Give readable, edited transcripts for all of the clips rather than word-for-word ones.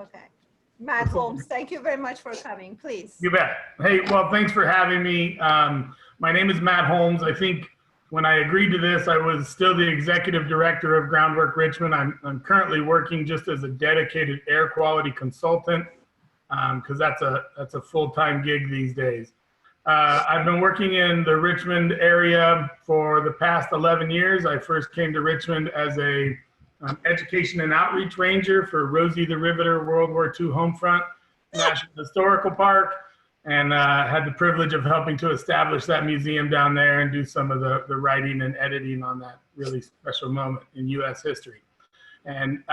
Okay. Matt Holmes, thank you very much for coming, please. You bet. Hey, well, thanks for having me. My name is Matt Holmes. I think when I agreed to this, I was still the executive director of Groundwork Richmond. I'm currently working just as a dedicated air quality consultant because that's a full-time gig these days. I've been working in the Richmond area for the past 11 years. I first came to Richmond as a education and outreach ranger for Rosie the Riveter World War II Homefront National Historical Park, and had the privilege of helping to establish that museum down there and do some of the writing and editing on that really special moment in U.S. history. And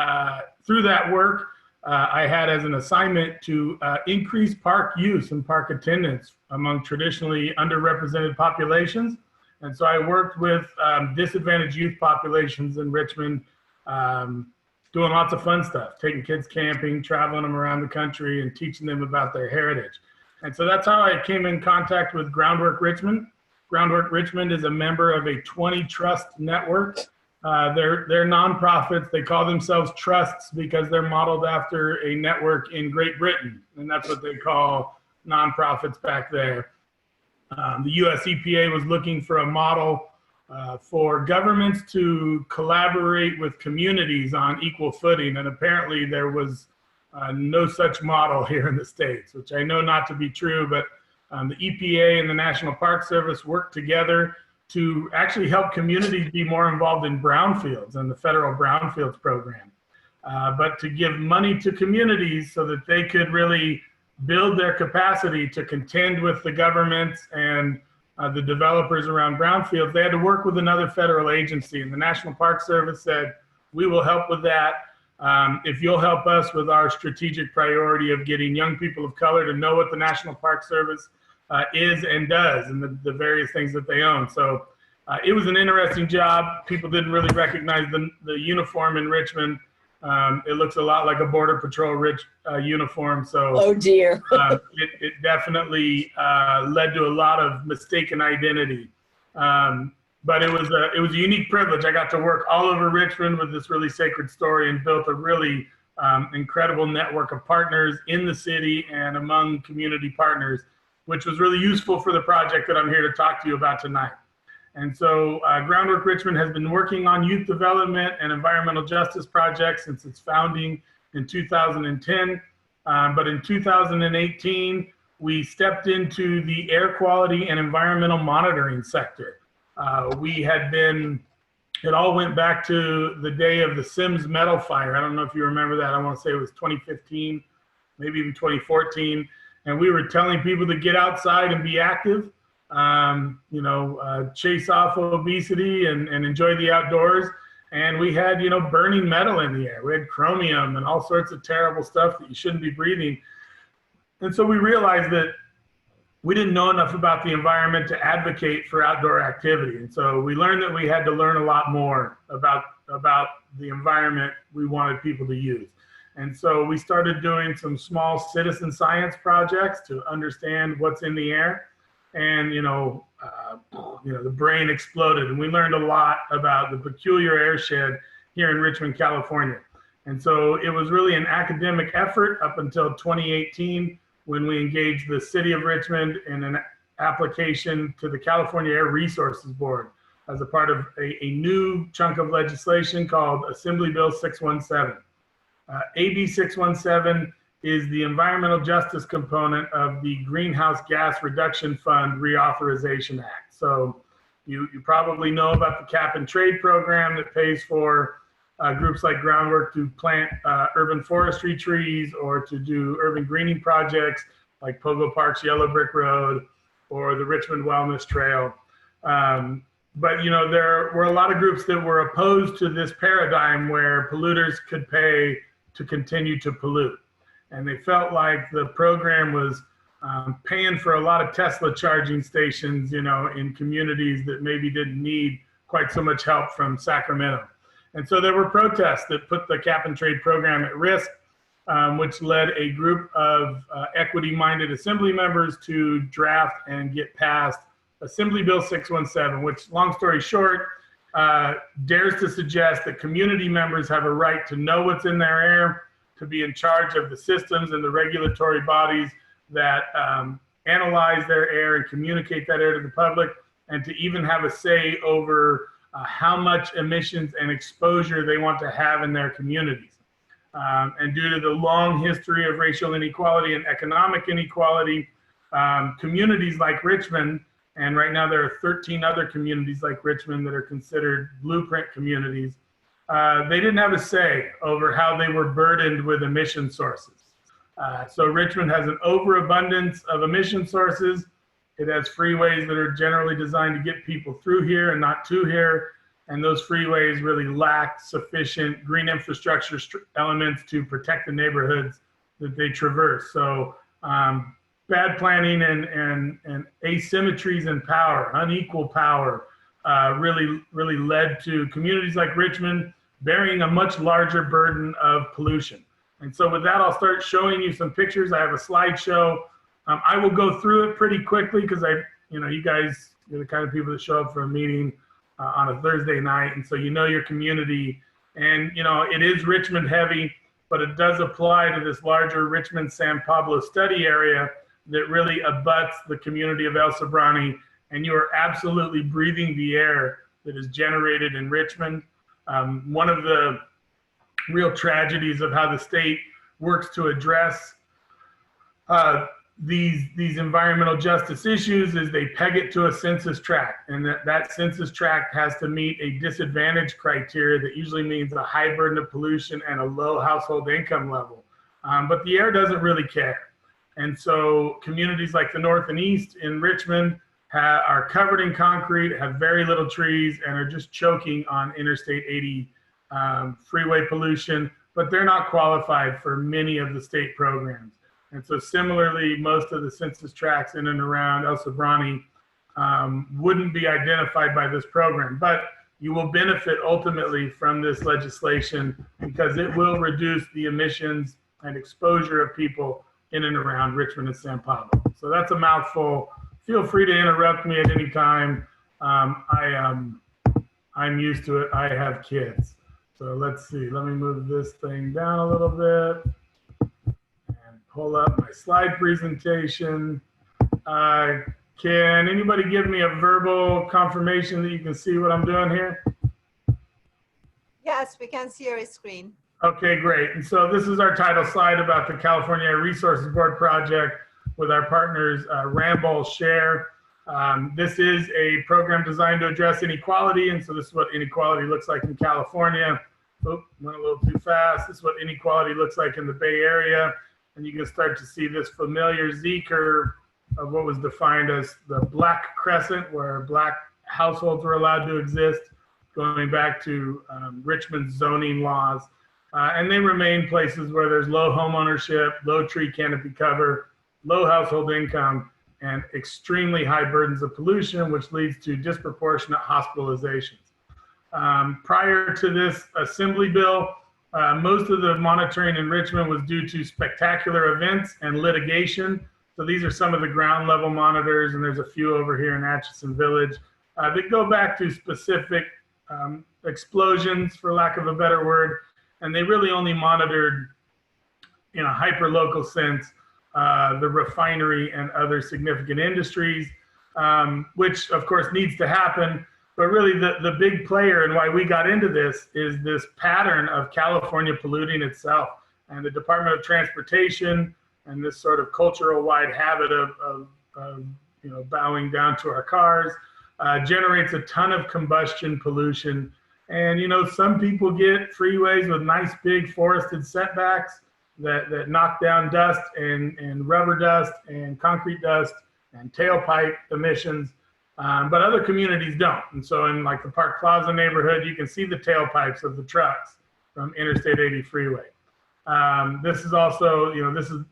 through that work, I had as an assignment to increase park use and park attendance among traditionally underrepresented populations. And so I worked with disadvantaged youth populations in Richmond, doing lots of fun stuff, taking kids camping, traveling them around the country and teaching them about their heritage. And so that's how I came in contact with Groundwork Richmond. Groundwork Richmond is a member of a 20 trust network. They're nonprofits. They call themselves trusts because they're modeled after a network in Great Britain. And that's what they call nonprofits back there. The US EPA was looking for a model for governments to collaborate with communities on equal footing. And apparently there was no such model here in the States, which I know not to be true, but the EPA and the National Park Service worked together to actually help communities be more involved in brownfields and the federal brownfields program, but to give money to communities so that they could really build their capacity to contend with the governments and the developers around brownfields. They had to work with another federal agency, and the National Park Service said, we will help with that if you'll help us with our strategic priority of getting young people of color to know what the National Park Service is and does, and the various things that they own. So it was an interesting job. People didn't really recognize the uniform in Richmond. It looks a lot like a Border Patrol uniform. So oh dear. It definitely led to a lot of mistaken identity. But it was a unique privilege. I got to work all over Richmond with this really sacred story and built a really incredible network of partners in the city and among community partners, which was really useful for the project that I'm here to talk to you about tonight. And so Groundwork Richmond has been working on youth development and environmental justice projects since its founding in 2010. But in 2018, we stepped into the air quality and environmental monitoring sector. It all went back to the day of the Sims metal fire. I don't know if you remember that. I want to say it was 2015, maybe even 2014. And we were telling people to get outside and be active, chase off obesity and enjoy the outdoors. And we had, burning metal in the air. We had chromium and all sorts of terrible stuff that you shouldn't be breathing. And so we realized that we didn't know enough about the environment to advocate for outdoor activity. And so we learned that we had to learn a lot more about the environment we wanted people to use. And so we started doing some small citizen science projects to understand what's in the air. And, the brain exploded. And we learned a lot about the peculiar airshed here in Richmond, California. And so it was really an academic effort up until 2018, when we engaged the city of Richmond in an application to the California Air Resources Board as a part of a new chunk of legislation called Assembly Bill 617. AB 617 is the environmental justice component of the Greenhouse Gas Reduction Fund Reauthorization Act. So you probably know about the cap and trade program that pays for groups like Groundwork to plant urban forestry trees or to do urban greening projects like Pogo Park's Yellow Brick Road or the Richmond Wellness Trail. But there were a lot of groups that were opposed to this paradigm where polluters could pay to continue to pollute. And they felt like the program was paying for a lot of Tesla charging stations, in communities that maybe didn't need quite so much help from Sacramento. And so there were protests that put the cap and trade program at risk, which led a group of equity-minded assembly members to draft and get passed Assembly Bill 617, which, long story short, dares to suggest that community members have a right to know what's in their air, to be in charge of the systems and the regulatory bodies that analyze their air and communicate that air to the public, and to even have a say over how much emissions and exposure they want to have in their communities. And due to the long history of racial inequality and economic inequality, communities like Richmond, and right now there are 13 other communities like Richmond that are considered blueprint communities, they didn't have a say over how they were burdened with emission sources. So Richmond has an overabundance of emission sources. It has freeways that are generally designed to get people through here and not to here. And those freeways really lack sufficient green infrastructure elements to protect the neighborhoods that they traverse. So bad planning and asymmetries in power, unequal power, really led to communities like Richmond bearing a much larger burden of pollution. And so with that, I'll start showing you some pictures. I have a slideshow. I will go through it pretty quickly because you guys are the kind of people that show up for a meeting on a Thursday night, and so you know your community, and it is Richmond heavy, but it does apply to this larger Richmond San Pablo study area that really abuts the community of El Sobrani, and you are absolutely breathing the air that is generated in Richmond. One of the real tragedies of how the state works to address these environmental justice issues is they peg it to a census tract, and that census tract has to meet a disadvantage criteria that usually means a high burden of pollution and a low household income level. But the air doesn't really care. And so communities like the North and East in Richmond are covered in concrete, have very little trees, and are just choking on Interstate 80 freeway pollution, but they're not qualified for many of the state programs. And so similarly, most of the census tracts in and around El Sobrani wouldn't be identified by this program, but you will benefit ultimately from this legislation because it will reduce the emissions and exposure of people in and around Richmond and San Pablo. So that's a mouthful. Feel free to interrupt me at any time. I'm used to it. I have kids. So let's see, let me move this thing down a little bit. Pull up my slide presentation. Can anybody give me a verbal confirmation that you can see what I'm doing here? Yes, we can see your screen. Okay, great. And so this is our title slide about the California Air Resources Board project with our partners Ramboll Share. This is a program designed to address inequality, and so this is what inequality looks like in California. Oh, went a little too fast. This is what inequality looks like in the Bay Area. And you can start to see this familiar Z-curve of what was defined as the black crescent, where black households were allowed to exist, going back to Richmond's zoning laws. And they remain places where there's low home ownership, low tree canopy cover, low household income, and extremely high burdens of pollution, which leads to disproportionate hospitalizations. Prior to this assembly bill, most of the monitoring in Richmond was due to spectacular events and litigation. So these are some of the ground level monitors, and there's a few over here in Atchison Village that go back to specific explosions, for lack of a better word. And they really only monitored, in a hyper-local sense, the refinery and other significant industries, which of course needs to happen. But really the big player and why we got into this is this pattern of California polluting itself, and the Department of Transportation and this sort of cultural wide habit of bowing down to our cars generates a ton of combustion pollution. And some people get freeways with nice big forested setbacks that knock down dust and rubber dust and concrete dust and tailpipe emissions. But other communities don't. And so in like the Park Plaza neighborhood, you can see the tailpipes of the trucks from Interstate 80 freeway. This is also,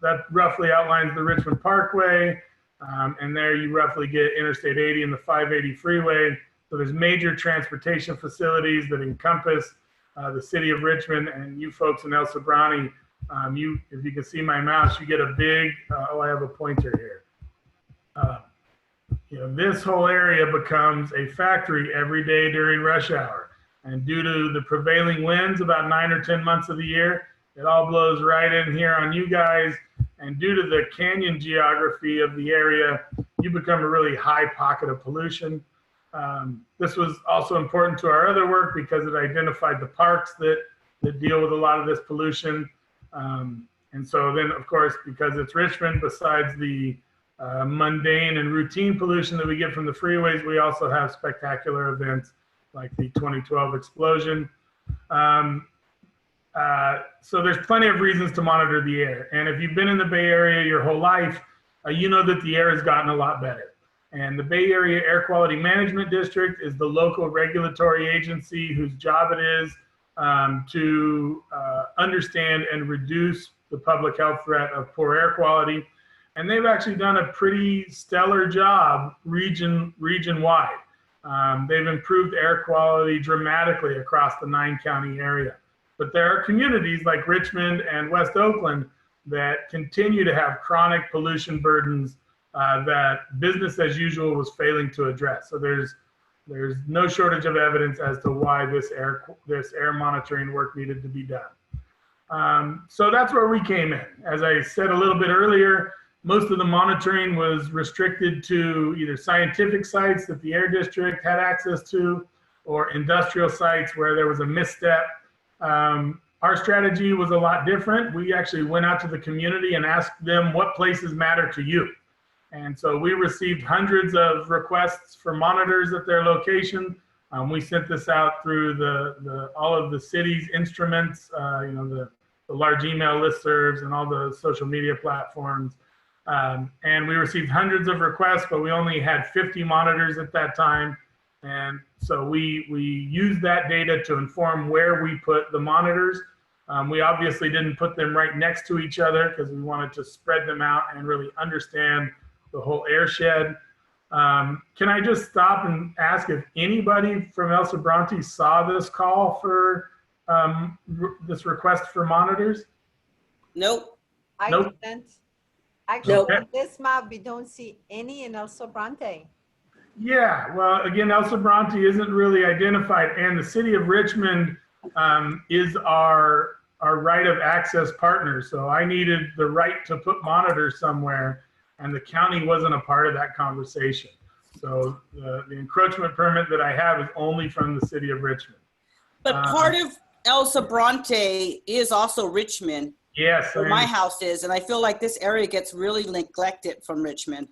that roughly outlines the Richmond Parkway. And there you roughly get Interstate 80 and the 580 freeway. So there's major transportation facilities that encompass the city of Richmond, and you folks in El Sobrani, if you can see my mouse, you get a big, I have a pointer here. This whole area becomes a factory every day during rush hour. And due to the prevailing winds about 9 or 10 months of the year, it all blows right in here on you guys. And due to the canyon geography of the area, you become a really high pocket of pollution. This was also important to our other work because it identified the parks that deal with a lot of this pollution. And so then, of course, because it's Richmond, besides the mundane and routine pollution that we get from the freeways, we also have spectacular events like the 2012 explosion. So there's plenty of reasons to monitor the air. And if you've been in the Bay Area your whole life, you know that the air has gotten a lot better. And the Bay Area Air Quality Management District is the local regulatory agency whose job it is to understand and reduce the public health threat of poor air quality. And they've actually done a pretty stellar job region-wide. They've improved air quality dramatically across the 9-county area. But there are communities like Richmond and West Oakland that continue to have chronic pollution burdens that business as usual was failing to address. So there's no shortage of evidence as to why this air monitoring work needed to be done. So that's where we came in. As I said a little bit earlier, most of the monitoring was restricted to either scientific sites that the Air District had access to or industrial sites where there was a misstep. Our strategy was a lot different. We actually went out to the community and asked them what places matter to you. And so we received hundreds of requests for monitors at their location. We sent this out through all of the city's instruments, the large email listservs and all the social media platforms. And we received hundreds of requests, but we only had 50 monitors at that time. And so we used that data to inform where we put the monitors. We obviously didn't put them right next to each other because we wanted to spread them out and really understand the whole airshed. Can I just stop and ask if anybody from El Sobrante saw this call for this request for monitors? Nope. I Nope. didn't. Actually, Nope. on this map, we don't see any in El Sobrante. Yeah, well, again, El Sobrante isn't really identified, and the city of Richmond is our right of access partner. So I needed the right to put monitors somewhere, and the county wasn't a part of that conversation. So the encroachment permit that I have is only from the city of Richmond. But part of El Sobrante is also Richmond, Yes. where my house is, and I feel like this area gets really neglected from Richmond.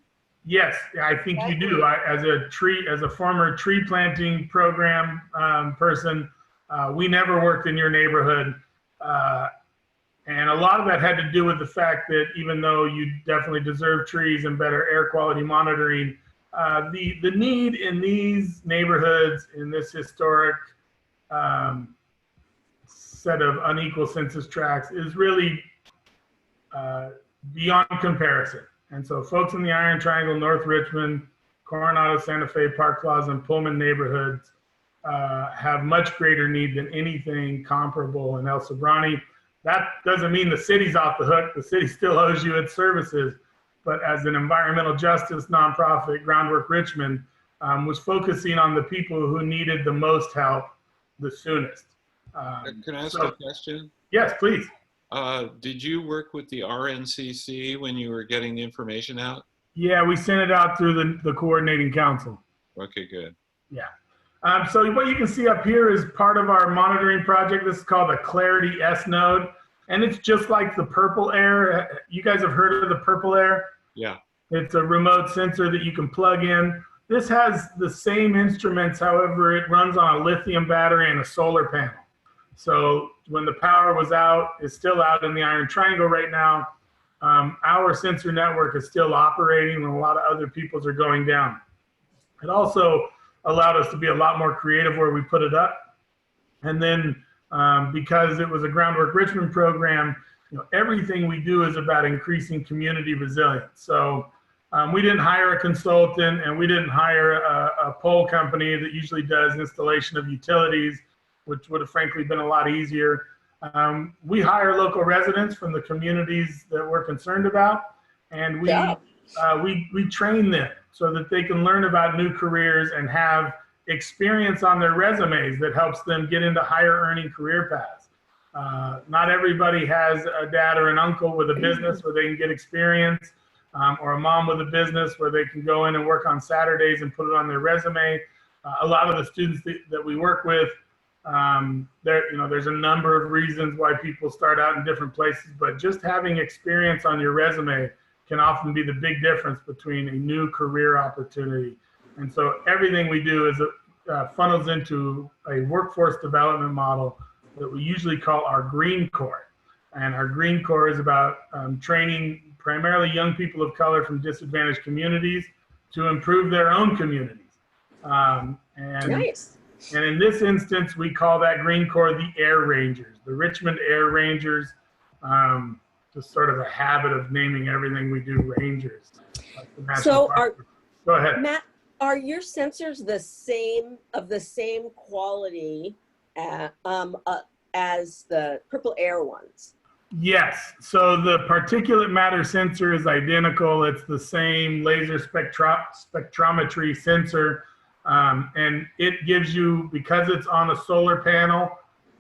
Yes, I think you do. As a former tree planting program person, we never worked in your neighborhood. And a lot of that had to do with the fact that even though you definitely deserve trees and better air quality monitoring, the need in these neighborhoods, in this historic set of unequal census tracts, is really beyond comparison. And so folks in the Iron Triangle, North Richmond, Coronado, Santa Fe, Park Plaza, and Pullman neighborhoods have much greater need than anything comparable in El Sobrante. That doesn't mean the city's off the hook. The city still owes you its services. But as an environmental justice nonprofit, Groundwork Richmond was focusing on the people who needed the most help the soonest. Can I ask a question? Yes, please. Did you work with the RNCC when you were getting the information out? Yeah, we sent it out through the coordinating council. Okay, good. Yeah. So what you can see up here is part of our monitoring project. This is called the Clarity S node. And it's just like the Purple Air. You guys have heard of the Purple Air? Yeah. It's a remote sensor that you can plug in. This has the same instruments, however, it runs on a lithium battery and a solar panel. So when the power was out, it's still out in the Iron Triangle right now. Our sensor network is still operating when a lot of other people's are going down. It also allowed us to be a lot more creative where we put it up. And then because it was a Groundwork Richmond program, everything we do is about increasing community resilience. So we didn't hire a consultant, and we didn't hire a pole company that usually does installation of utilities, which would have frankly been a lot easier. We hire local residents from the communities that we're concerned about, and we train them so that they can learn about new careers and have experience on their resumes that helps them get into higher earning career paths. Not everybody has a dad or an uncle with a business where they can get experience, or a mom with a business where they can go in and work on Saturdays and put it on their resume. A lot of the students that we work with, there's a number of reasons why people start out in different places, but just having experience on your resume can often be the big difference between a new career opportunity. And so everything we do is funnels into a workforce development model that we usually call our Green Core. And our Green Core is about training primarily young people of color from disadvantaged communities to improve their own communities. Nice. And in this instance, we call that Green Core the Air Rangers, the Richmond Air Rangers. Just sort of a habit of naming everything we do Rangers. So go ahead. Matt, are your sensors the same quality as the Purple Air ones? Yes. So the particulate matter sensor is identical. It's the same laser spectrometry sensor. And it gives you, because it's on a solar panel,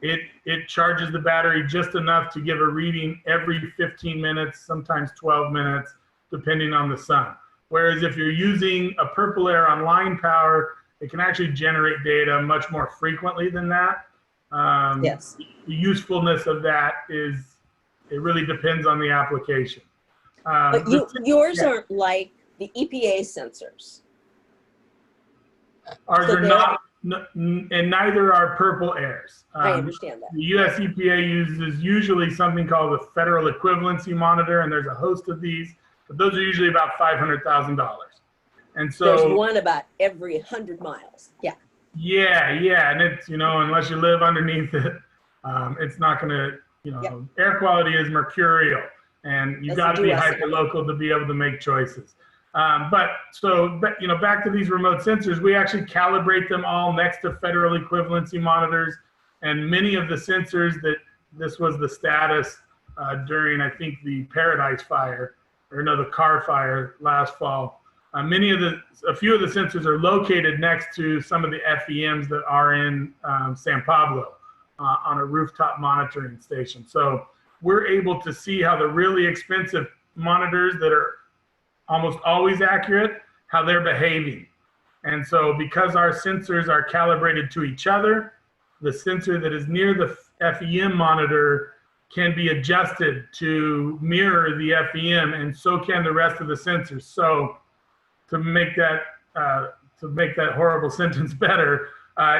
it charges the battery just enough to give a reading every 15 minutes, sometimes 12 minutes, depending on the sun. Whereas if you're using a Purple Air on line power, it can actually generate data much more frequently than that. Yes. The usefulness of that it really depends on the application. But yours aren't like the EPA sensors. Ours So are not, and neither are Purple Airs. I understand that. The US EPA uses usually something called the Federal Equivalency Monitor, and there's a host of these, but those are usually about $500,000. And so There's one about every 100 miles. Yeah. Yeah, and it's, unless you live underneath it, it's not going to, Yep. Air quality is mercurial, and you got to be hyperlocal to be able to make choices. But back to these remote sensors, we actually calibrate them all next to federal equivalency monitors, and many of the sensors this was the status during, I think, the Paradise Fire, the Car Fire last fall. A few of the sensors are located next to some of the FEMs that are in San Pablo on a rooftop monitoring station. So we're able to see how the really expensive monitors that are almost always accurate, how they're behaving. And so because our sensors are calibrated to each other, the sensor that is near the FEM monitor can be adjusted to mirror the FEM, and so can the rest of the sensors. So to make that horrible sentence better,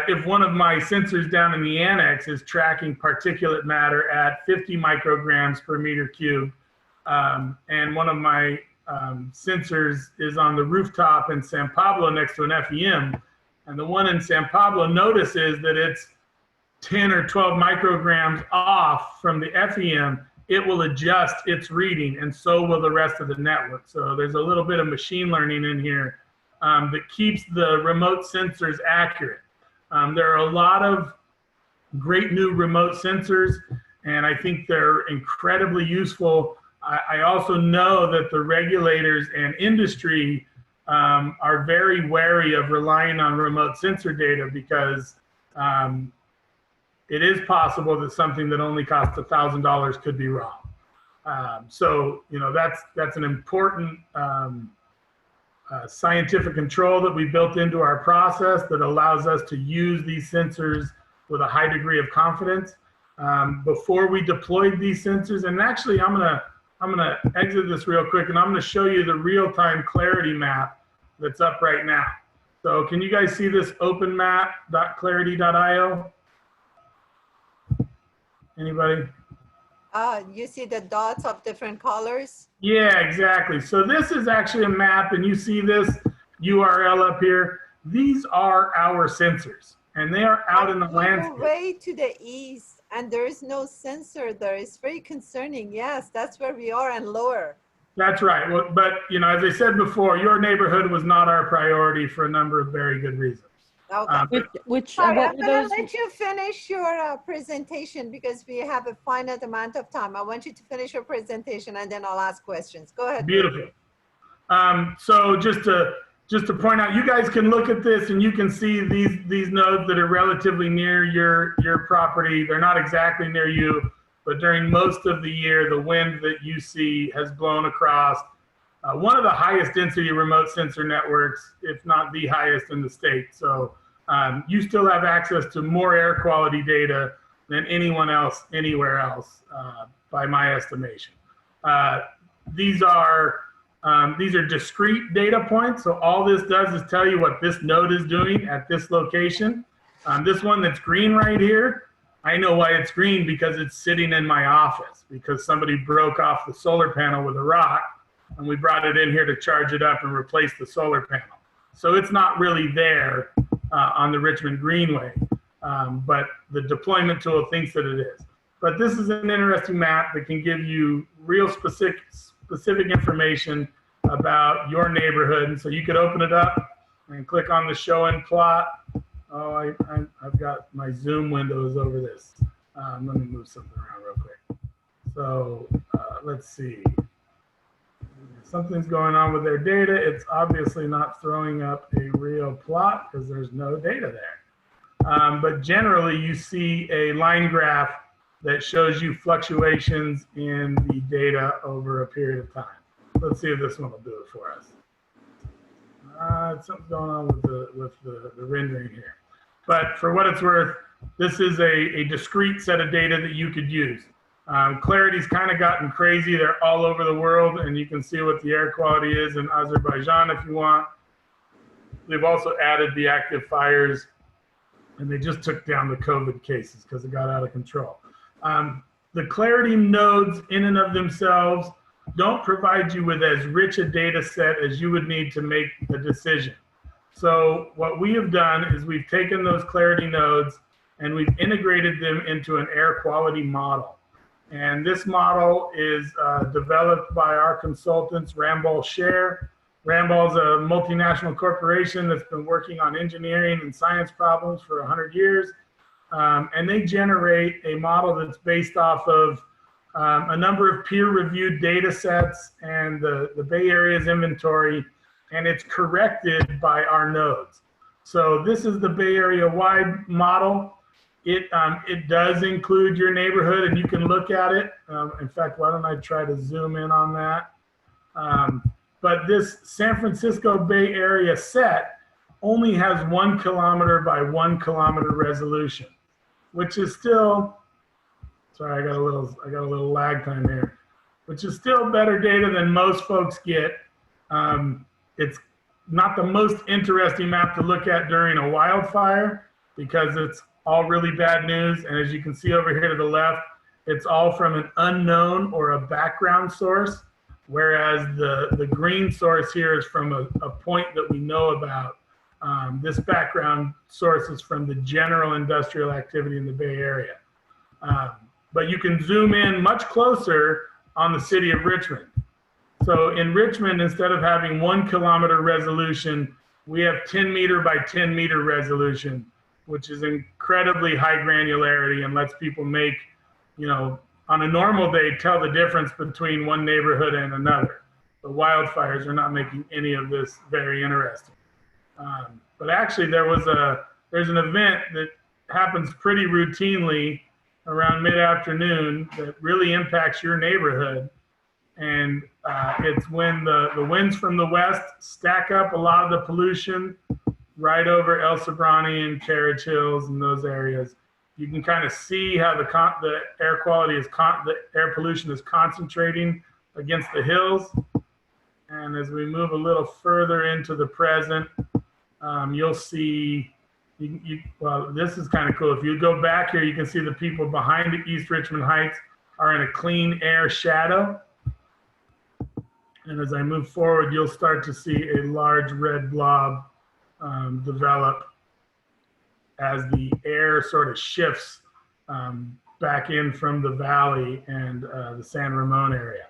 if one of my sensors down in the annex is tracking particulate matter at 50 micrograms per meter cube, and one of my sensors is on the rooftop in San Pablo next to an FEM, and the one in San Pablo notices that it's 10 or 12 micrograms off from the FEM, it will adjust its reading, and so will the rest of the network. So there's a little bit of machine learning in here that keeps the remote sensors accurate. There are a lot of great new remote sensors, and I think they're incredibly useful. I also know that the regulators and industry are very wary of relying on remote sensor data because it is possible that something that only costs $1,000 could be wrong. So that's an important scientific control that we built into our process that allows us to use these sensors with a high degree of confidence. Before we deployed these sensors, and actually I'm gonna exit this real quick, and I'm gonna show you the real-time clarity map that's up right now. So can you guys see this openmap.clarity.io? Anybody? You see the dots of different colors? Yeah, exactly. So this is actually a map, and you see this URL up here. These are our sensors, and they are out in the landscape. Way to the east, and there is no sensor there. It's very concerning. Yes, that's where we are, and lower. That's right. Well, but as I said before, your neighborhood was not our priority for a number of very good reasons. Okay. Which Sorry, what I'm were going those? to let you finish your presentation because we have a finite amount of time. I want you to finish your presentation and then I'll ask questions. Go ahead. Beautiful. So just to just to point out, you guys can look at this and you can see these nodes that are relatively near your property. They're not exactly near you, but during most of the year, the wind that you see has blown across one of the highest density remote sensor networks, if not the highest in the state. So you still have access to more air quality data than anyone else anywhere else, by my estimation. These are discrete data points. So all this does is tell you what this node is doing at this location. This one that's green right here, I know why it's green, because it's sitting in my office because somebody broke off the solar panel with a rock and we brought it in here to charge it up and replace the solar panel. So it's not really there on the Richmond Greenway, but the deployment tool thinks that it is. But this is an interesting map that can give you real specific information about your neighborhood. And so you could open it up and click on the show and plot. Oh, I've got my Zoom windows over this. Let me move something around real quick. So let's see. Something's going on with their data. It's obviously not throwing up a real plot because there's no data there. But generally, you see a line graph that shows you fluctuations in the data over a period of time. Let's see if this one will do it for us. Something's going on with the rendering here. But for what it's worth, this is a discrete set of data that you could use. Clarity's kind of gotten crazy. They're all over the world, and you can see what the air quality is in Azerbaijan if you want. They've also added the active fires, and they just took down the COVID cases because it got out of control. The Clarity nodes in and of themselves don't provide you with as rich a data set as you would need to make a decision. So what we have done is we've taken those Clarity nodes and we've integrated them into an air quality model. And this model is developed by our consultants, Ramboll Share. Ramboll's a multinational corporation that's been working on engineering and science problems for 100 years. And they generate a model that's based off of a number of peer-reviewed data sets and the Bay Area's inventory, and it's corrected by our nodes. So this is the Bay Area-wide model. It does include your neighborhood, and you can look at it. In fact, why don't I try to zoom in on that? But this San Francisco Bay Area set only has 1 kilometer by 1 kilometer resolution, which is still, sorry, I got a little lag time here, which is still better data than most folks get. It's not the most interesting map to look at during a wildfire because it's all really bad news. And as you can see over here to the left, it's all from an unknown or a background source, whereas the green source here is from a point that we know about. This background source is from the general industrial activity in the Bay Area. But you can zoom in much closer on the city of Richmond. So in Richmond, instead of having 1 kilometer resolution, we have 10 meter by 10 meter resolution, which is incredibly high granularity and lets people make, you know, on a normal day, tell the difference between one neighborhood and another. The wildfires are not making any of this very interesting. But actually there's an event that happens pretty routinely around mid-afternoon that really impacts your neighborhood. And it's when the winds from the west stack up a lot of the pollution right over El Sobrani and Carriage Hills and those areas. You can kind of see how the air quality is, the air pollution is concentrating against the hills. And as we move a little further into the present, you'll see, well, this is kind of cool. If you go back here, you can see the people behind East Richmond Heights are in a clean air shadow. And as I move forward, you'll start to see a large red blob develop as the air sort of shifts back in from the valley and the San Ramon area.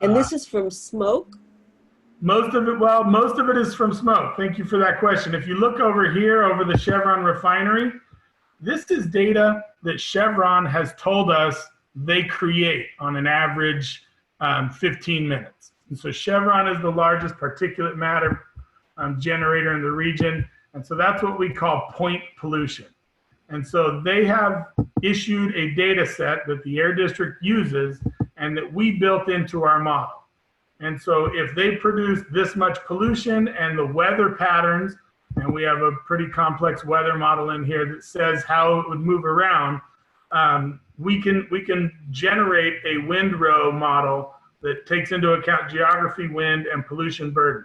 And this is from smoke? Most of it is from smoke. Thank you for that question. If you look over here over the Chevron refinery, this is data that Chevron has told us they create on an average 15 minutes. And so Chevron is the largest particulate matter generator in the region. And so that's what we call point pollution. And so they have issued a data set that the Air District uses and that we built into our model. And so if they produce this much pollution and the weather patterns, and we have a pretty complex weather model in here that says how it would move around, we can generate a windrow model that takes into account geography, wind, and pollution burden.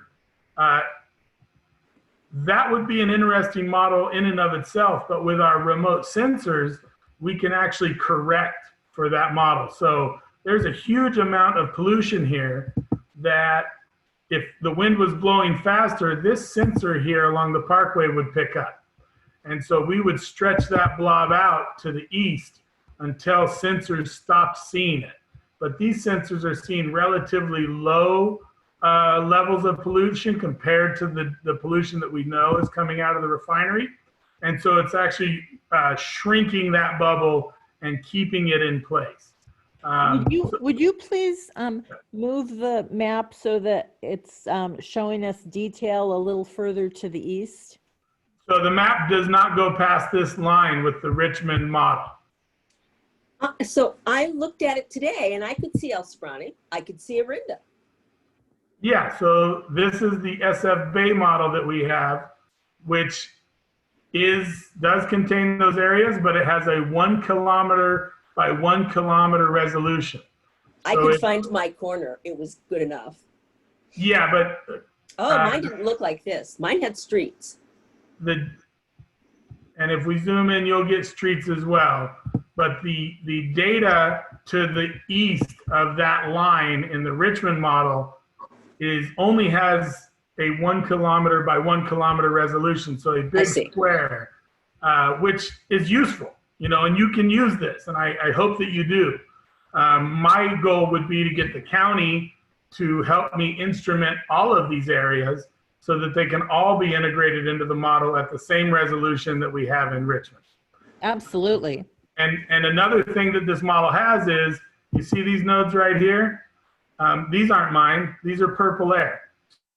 That would be an interesting model in and of itself, but with our remote sensors, we can actually correct for that model. So there's a huge amount of pollution here that if the wind was blowing faster, this sensor here along the parkway would pick up. And so we would stretch that blob out to the east until sensors stopped seeing it. But these sensors are seeing relatively low levels of pollution compared to the pollution that we know is coming out of the refinery. And so it's actually shrinking that bubble and keeping it in place. Would you please move the map so that it's showing us detail a little further to the east? So the map does not go past this line with the Richmond model. So I looked at it today and I could see El Sprani. I could see Arinda. Yeah, so this is the SF Bay model that we have, which does contain those areas, but it has a 1 kilometer by 1 kilometer resolution. I could find my corner. It was good enough. Yeah, but mine didn't look like this. Mine had streets. And if we zoom in, you'll get streets as well. But the data to the east of that line in the Richmond model only has a 1 kilometer by 1 kilometer resolution, so a big square, which is useful, and you can use this, and I hope that you do. My goal would be to get the county to help me instrument all of these areas so that they can all be integrated into the model at the same resolution that we have in Richmond. Absolutely. And another thing that this model has is, you see these nodes right here? These aren't mine, these are Purple Air.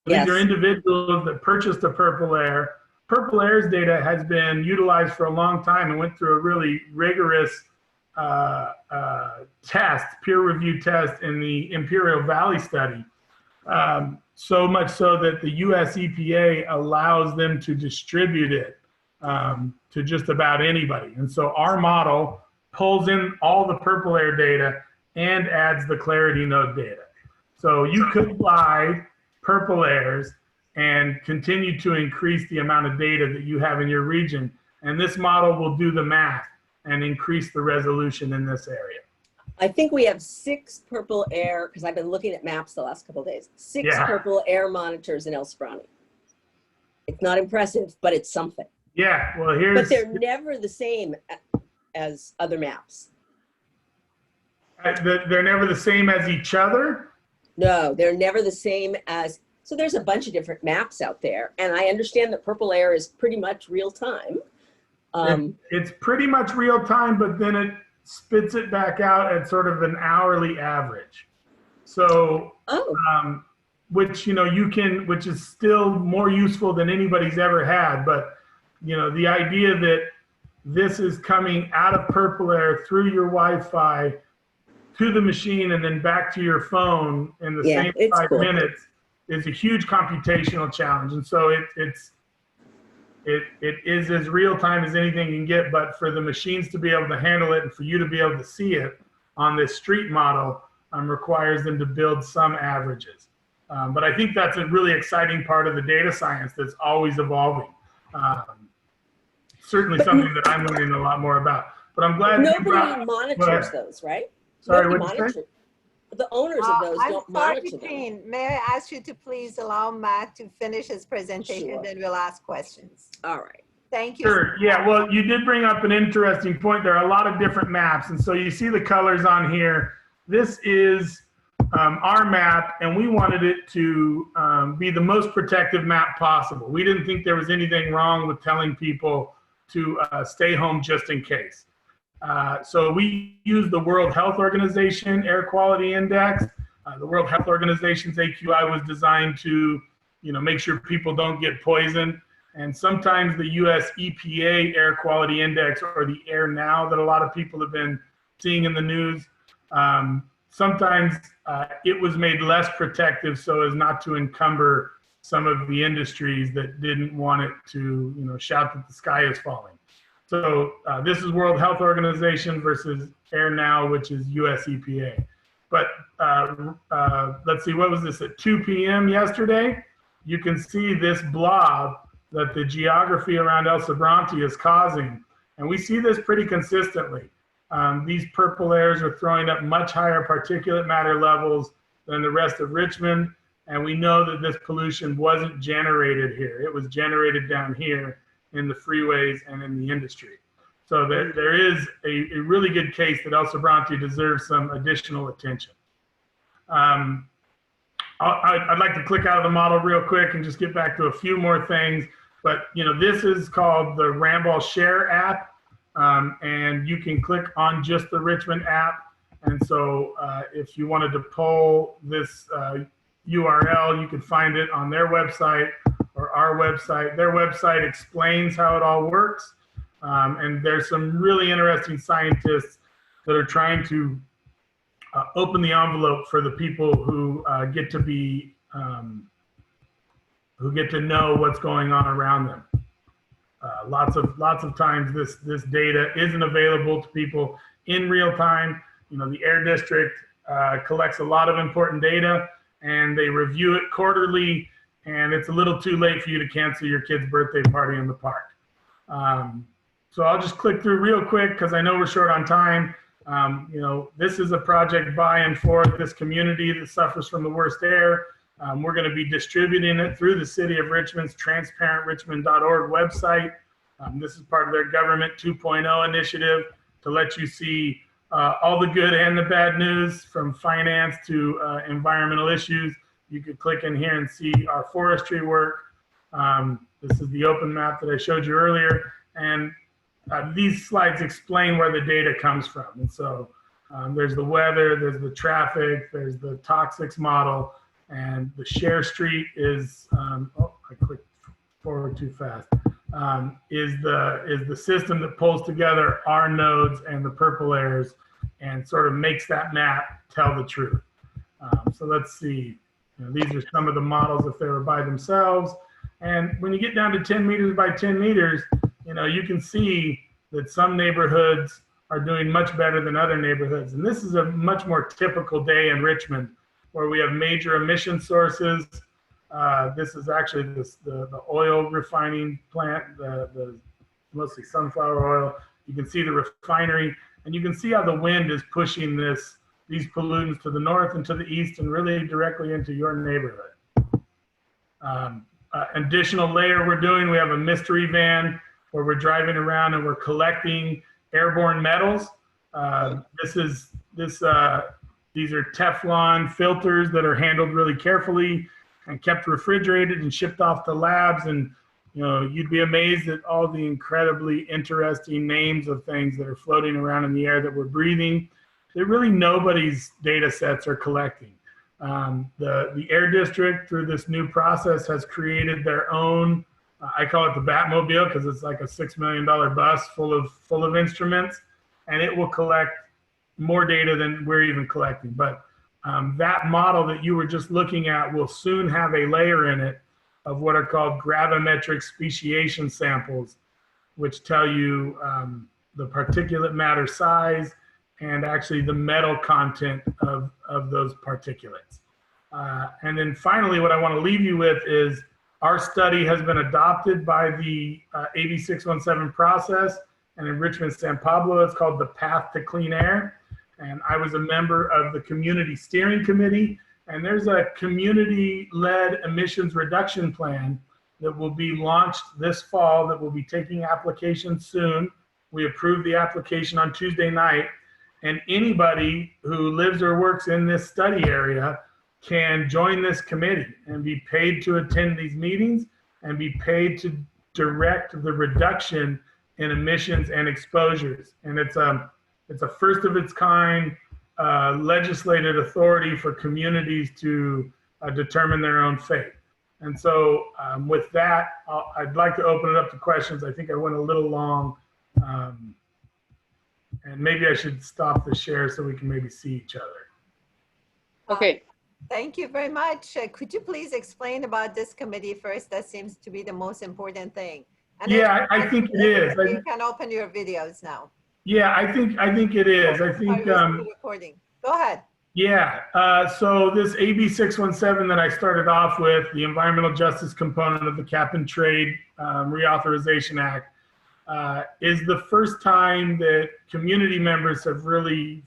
These are individuals that purchased a Purple Air. Purple Air's data has been utilized for a long time and went through a really rigorous test, peer-reviewed test in the Imperial Valley study. So much so that the US EPA allows them to distribute it to just about anybody. And so our model pulls in all the Purple Air data and adds the Clarity Node data. So you could buy Purple Airs and continue to increase the amount of data that you have in your region. And this model will do the math and increase the resolution in this area. I think we have 6 Purple Air, because I've been looking at maps the last couple of days, 6 Purple Air monitors in El Sprani. It's not impressive, but it's something. Yeah, well, but they're never the same as other maps. They're never the same as each other? No, they're never the same as, so there's a bunch of different maps out there. And I understand that Purple Air is pretty much real time. It's pretty much real time, but then it spits it back out at sort of an hourly average. So, which, which is still more useful than anybody's ever had. But, the idea that this is coming out of Purple Air through your Wi-Fi to the machine and then back to your phone in the same 5 minutes is a huge computational challenge. And so it is as real time as anything can get, but for the machines to be able to handle it and for you to be able to see it on this street model requires them to build some averages. But I think that's a really exciting part of the data science that's always evolving. Certainly something that I'm learning a lot more about. But I'm glad nobody monitors those, right? Sorry, what did you say? The owners of those don't monitor them. May I ask you to please allow Matt to finish his presentation, then we'll ask questions. All right. Thank you. Sure. Yeah, well, you did bring up an interesting point. There are a lot of different maps. And so you see the colors on here. This is our map, and we wanted it to be the most protective map possible. We didn't think there was anything wrong with telling people to stay home just in case. So we use the World Health Organization Air Quality Index. The World Health Organization's AQI was designed to make sure people don't get poisoned. And sometimes the US EPA Air Quality Index, or the Air Now that a lot of people have been seeing in the news, sometimes it was made less protective so as not to encumber some of the industries that didn't want it to, shout that the sky is falling. So this is World Health Organization versus Air Now, which is US EPA. But let's see, what was this, at 2 p.m. yesterday? You can see this blob that the geography around El Sobrante is causing. And we see this pretty consistently. These purple airs are throwing up much higher particulate matter levels than the rest of Richmond. And we know that this pollution wasn't generated here. It was generated down here in the freeways and in the industry. So there is a really good case that El Sobrante deserves some additional attention. I'd like to click out of the model real quick and just get back to a few more things. But this is called the Ramball Share app, and you can click on just the Richmond app. And so if you wanted to pull this URL, you could find it on their website or our website. Their website explains how it all works. And there's some really interesting scientists that are trying to open the envelope for the people who get to be, who get to know what's going on around them. Lots of times this data isn't available to people in real time. The Air District collects a lot of important data, and they review it quarterly, and it's a little too late for you to cancel your kid's birthday party in the park. So I'll just click through real quick because I know we're short on time. This is a project by and for this community that suffers from the worst air. We're going to be distributing it through the City of Richmond's transparentrichmond.org website. This is part of their Government 2.0 initiative to let you see all the good and the bad news, from finance to environmental issues. You could click in here and see our forestry work. This is the open map that I showed you earlier. And these slides explain where the data comes from. And so there's the weather, there's the traffic, there's the toxics model, and the share street is, oh, I clicked forward too fast, is the system that pulls together our nodes and the purple airs and sort of makes that map tell the truth. So let's see, these are some of the models if they were by themselves. And when you get down to 10 meters by 10 meters, you can see that some neighborhoods are doing much better than other neighborhoods. And this is a much more typical day in Richmond, where we have major emission sources. This is actually the oil refining plant, the mostly sunflower oil. You can see the refinery, and you can see how the wind is pushing these pollutants to the north and to the east and really directly into your neighborhood. Additional layer we're doing, we have a mystery van where we're driving around and we're collecting airborne metals. These are Teflon filters that are handled really carefully and kept refrigerated and shipped off to labs. And you'd be amazed at all the incredibly interesting names of things that are floating around in the air that we're breathing that really nobody's data sets are collecting. The Air District, through this new process, has created their own, I call it the Batmobile because it's like a $6 million bus full of instruments, and it will collect more data than we're even collecting. But that model that you were just looking at will soon have a layer in it of what are called gravimetric speciation samples, which tell you the particulate matter size and actually the metal content of those particulates. And then finally, what I want to leave you with is our study has been adopted by the AB 617 process, and in Richmond, San Pablo, it's called the Path to Clean Air. And I was a member of the Community Steering Committee, and there's a community-led emissions reduction plan that will be launched this fall that will be taking applications soon. We approved the application on Tuesday night, and anybody who lives or works in this study area can join this committee and be paid to attend these meetings and be paid to direct the reduction in emissions and exposures. And it's a first of its kind legislated authority for communities to determine their own fate. And so with that, I'd like to open it up to questions. I think I went a little long. And maybe I should stop the share so we can maybe see each other. Okay. Thank you very much. Could you please explain about this committee first? That seems to be the most important thing. And yeah, I think it is. You can open your videos now. Yeah, I think it is. I think. Recording. Go ahead. Yeah. So this AB 617 that I started off with, the environmental justice component of the Cap and Trade Reauthorization Act, is the first time that community members have really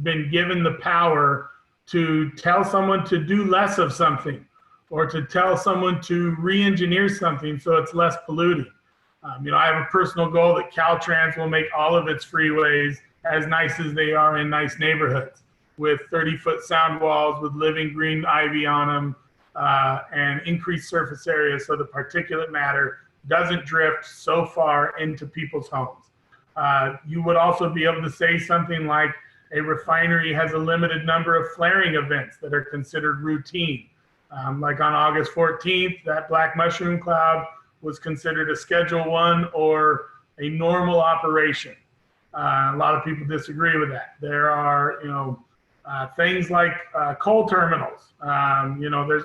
been given the power to tell someone to do less of something, or to tell someone to re-engineer something so it's less polluting. You know, I have a personal goal that Caltrans will make all of its freeways as nice as they are in nice neighborhoods, with 30-foot sound walls, with living green ivy on them, and increased surface area so the particulate matter doesn't drift so far into people's homes. You would also be able to say something like a refinery has a limited number of flaring events that are considered routine. Like on August 14th, that black mushroom cloud was considered a Schedule 1 or a normal operation. A lot of people disagree with that. There are, you know, things like coal terminals. You know, there's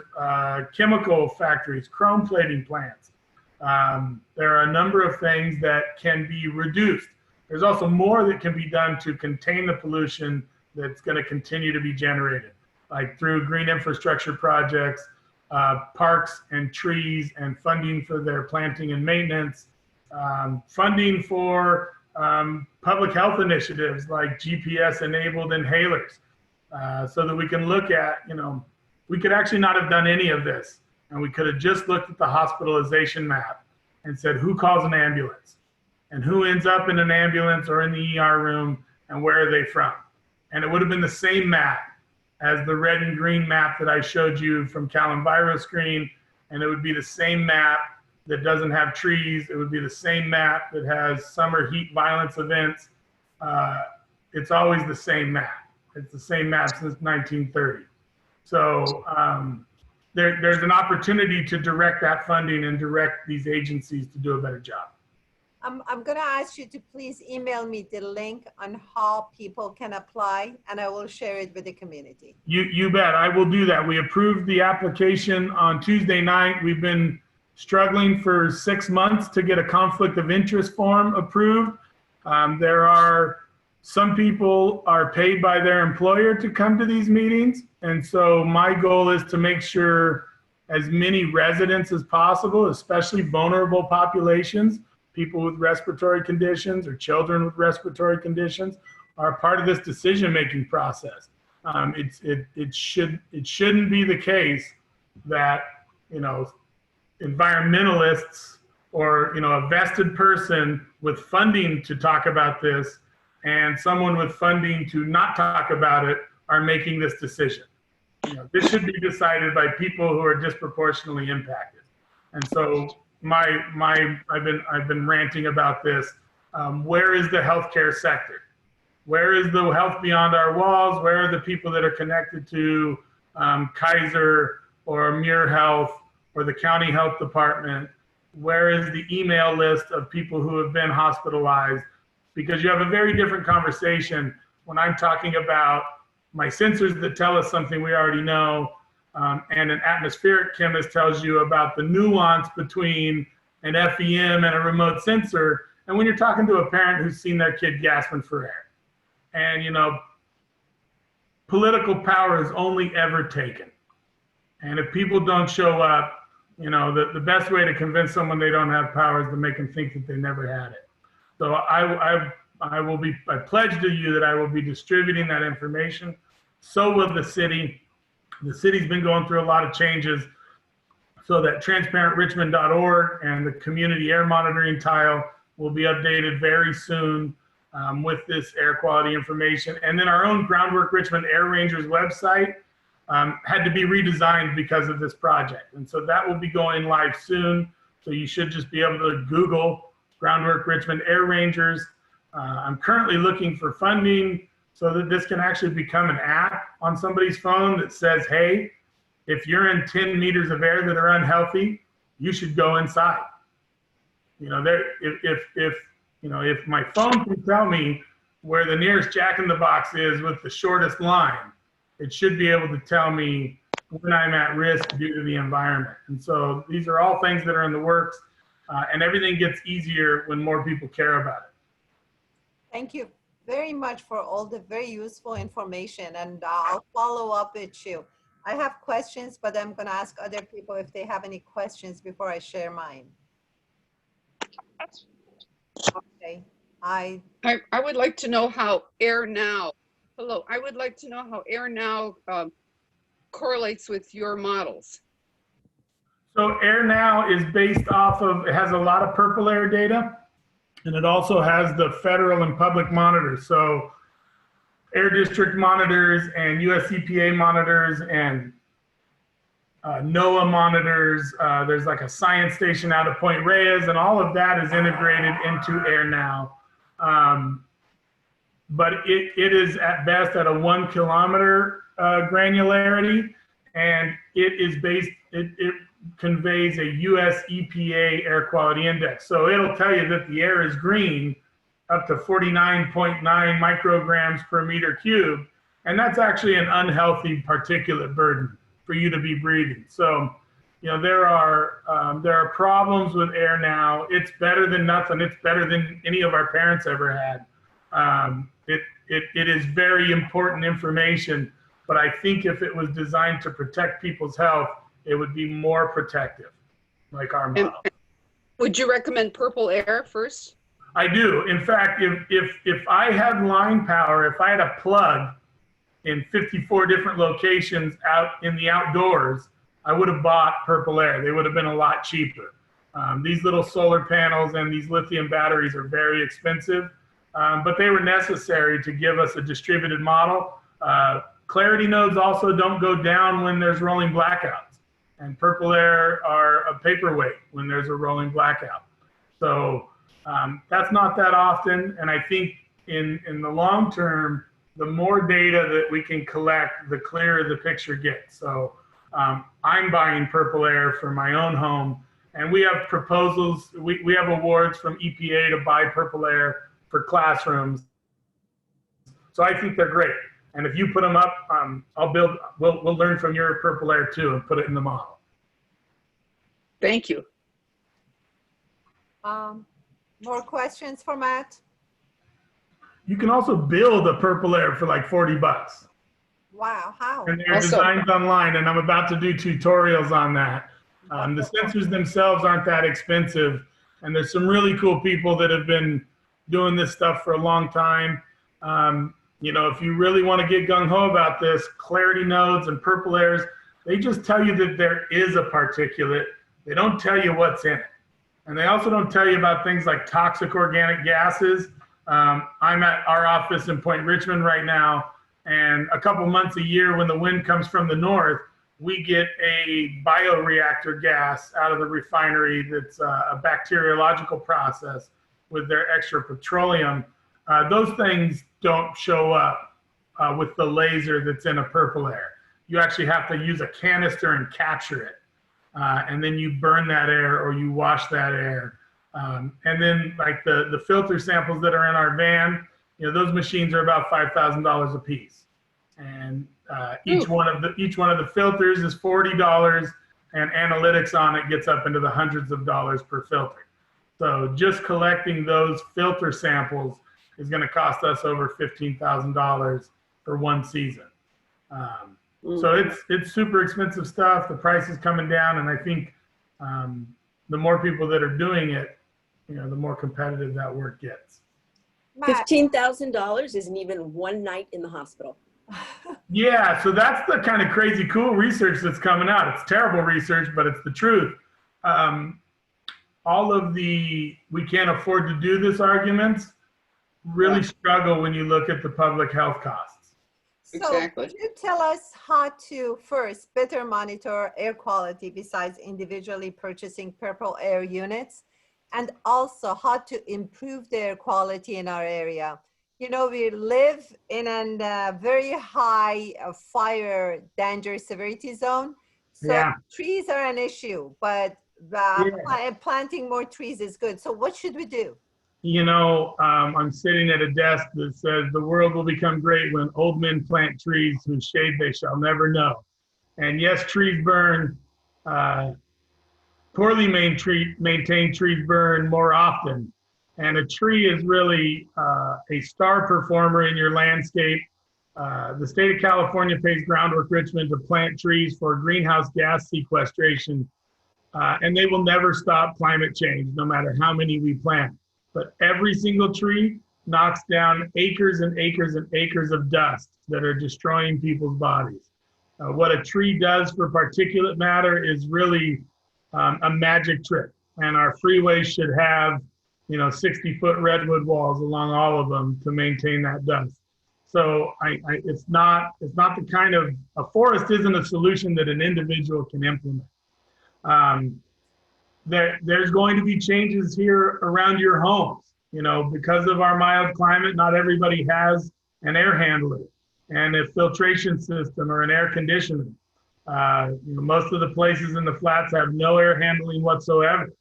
chemical factories, chrome plating plants. There are a number of things that can be reduced. There's also more that can be done to contain the pollution that's going to continue to be generated, like through green infrastructure projects, parks and trees, and funding for their planting and maintenance, funding for public health initiatives like GPS-enabled inhalers, so that we can look at, you know, we could actually not have done any of this, and we could have just looked at the hospitalization map and said, who calls an ambulance? And who ends up in an ambulance or in the ER room, and where are they from? And it would have been the same map as the red and green map that I showed you from CalEnviroScreen, and it would be the same map that doesn't have trees. It would be the same map that has summer heat violence events. It's always the same map. It's the same map since 1930. So there's an opportunity to direct that funding and direct these agencies to do a better job. I'm going to ask you to please email me the link on how people can apply, and I will share it with the community. You bet. I will do that. We approved the application on Tuesday night. We've been struggling for 6 months to get a conflict of interest form approved. There are some people are paid by their employer to come to these meetings. And so my goal is to make sure as many residents as possible, especially vulnerable populations, people with respiratory conditions or children with respiratory conditions, are part of this decision-making process. It shouldn't be the case that, you know, environmentalists or, you know, a vested person with funding to talk about this and someone with funding to not talk about it are making this decision. You know, this should be decided by people who are disproportionately impacted. And so I've been ranting about this. Where is the healthcare sector? Where is the health beyond our walls? Where are the people that are connected to Kaiser or Muir Health or the county health department? Where is the email list of people who have been hospitalized? Because you have a very different conversation when I'm talking about my sensors that tell us something we already know, and an atmospheric chemist tells you about the nuance between an FEM and a remote sensor. And when you're talking to a parent who's seen their kid gasping for air, and, you know, political power is only ever taken. And if people don't show up, you know, the best way to convince someone they don't have power is to make them think that they never had it. So I pledge to you that I will be distributing that information. So will the city. The city's been going through a lot of changes, so that transparentrichmond.org and the community air monitoring tile will be updated very soon with this air quality information. And then our own Groundwork Richmond Air Rangers website had to be redesigned because of this project. And so that will be going live soon. So you should just be able to Google Groundwork Richmond Air Rangers. I'm currently looking for funding so that this can actually become an app on somebody's phone that says, hey, If you're in 10 meters of air that are unhealthy, you should go inside. You know, if my phone can tell me where the nearest Jack in the Box is with the shortest line, it should be able to tell me when I'm at risk due to the environment. And so these are all things that are in the works, and everything gets easier when more people care about it. Thank you very much for all the very useful information, and I'll follow up with you. I have questions, but I'm going to ask other people if they have any questions before I share mine. Okay. I would like to know how Air Now, hello, I would like to know how Air Now correlates with your models. So Air Now is based off of, it has a lot of purple air data, and it also has the federal and public monitors. So Air District monitors and US EPA monitors and NOAA monitors. There's like a science station out of Point Reyes, and all of that is integrated into Air Now. But it is at best at a 1 kilometer granularity, and it is based, it conveys a US EPA air quality index. So it'll tell you that the air is green up to 49.9 micrograms per meter cube. And that's actually an unhealthy particulate burden for you to be breathing. So, you know, there are problems with Air Now. It's better than nothing. It's better than any of our parents ever had. It is very important information, but I think if it was designed to protect people's health, it would be more protective, like our model. Would you recommend purple air first? I do. In fact, if I had line power, if I had a plug in 54 different locations out in the outdoors, I would have bought purple air. They would have been a lot cheaper. These little solar panels and these lithium batteries are very expensive, but they were necessary to give us a distributed model. Clarity nodes also don't go down when there's rolling blackouts, and purple air are a paperweight when there's a rolling blackout. So that's not that often, and I think in the long term, the more data that we can collect, the clearer the picture gets. So I'm buying purple air for my own home, and we have proposals, we have awards from EPA to buy purple air for classrooms. So I think they're great. And if you put them up, we'll learn from your purple air too and put it in the model. Thank you. More questions for Matt? You can also build a purple air for like 40 bucks. Wow, how? And they're designed online, and I'm about to do tutorials on that. The sensors themselves aren't that expensive, and there's some really cool people that have been doing this stuff for a long time. You know, if you really want to get gung-ho about this, clarity nodes and purple airs, they just tell you that there is a particulate. They don't tell you what's in it. And they also don't tell you about things like toxic organic gases. I'm at our office in Point Richmond right now, and a couple months a year when the wind comes from the north, we get a bioreactor gas out of the refinery that's a bacteriological process with their extra petroleum. Those things don't show up with the laser that's in a purple air. You actually have to use a canister and capture it. And then you burn that air or you wash that air. And then like the filter samples that are in our van, you know, those machines are about $5,000 a piece. And each one of the filters is $40, and analytics on it gets up into the hundreds of dollars per filter. So just collecting those filter samples is going to cost us over $15,000 for one season. So it's super expensive stuff. The price is coming down, and I think the more people that are doing it, you know, the more competitive that work gets. $15,000 isn't even one night in the hospital. Yeah, so that's the kind of crazy cool research that's coming out. It's terrible research, but it's the truth. All of the "we can't afford to do this" arguments really struggle when you look at the public health costs. So Exactly. could you tell us how to first better monitor air quality besides individually purchasing purple air units, and also how to improve the air quality in our area? You know, we live in a very high fire danger severity zone. So Yeah. trees are an issue, but planting more trees is good. So what should we do? You know, I'm sitting at a desk that says the world will become great when old men plant trees whose shade they shall never know. And yes, trees burn. Poorly maintained trees burn more often. And a tree is really a star performer in your landscape. The state of California pays Groundwork Richmond to plant trees for greenhouse gas sequestration. And they will never stop climate change, no matter how many we plant. But every single tree knocks down acres and acres and acres of dust that are destroying people's bodies. What a tree does for particulate matter is really a magic trick. And our freeways should have, 60-foot redwood walls along all of them to maintain that dust. So it's not the kind of, a forest isn't a solution that an individual can implement. There's going to be changes here around your homes. Because of our mild climate, not everybody has an air handler and a filtration system or an air conditioner. Most of the places in the flats have no air handling whatsoever.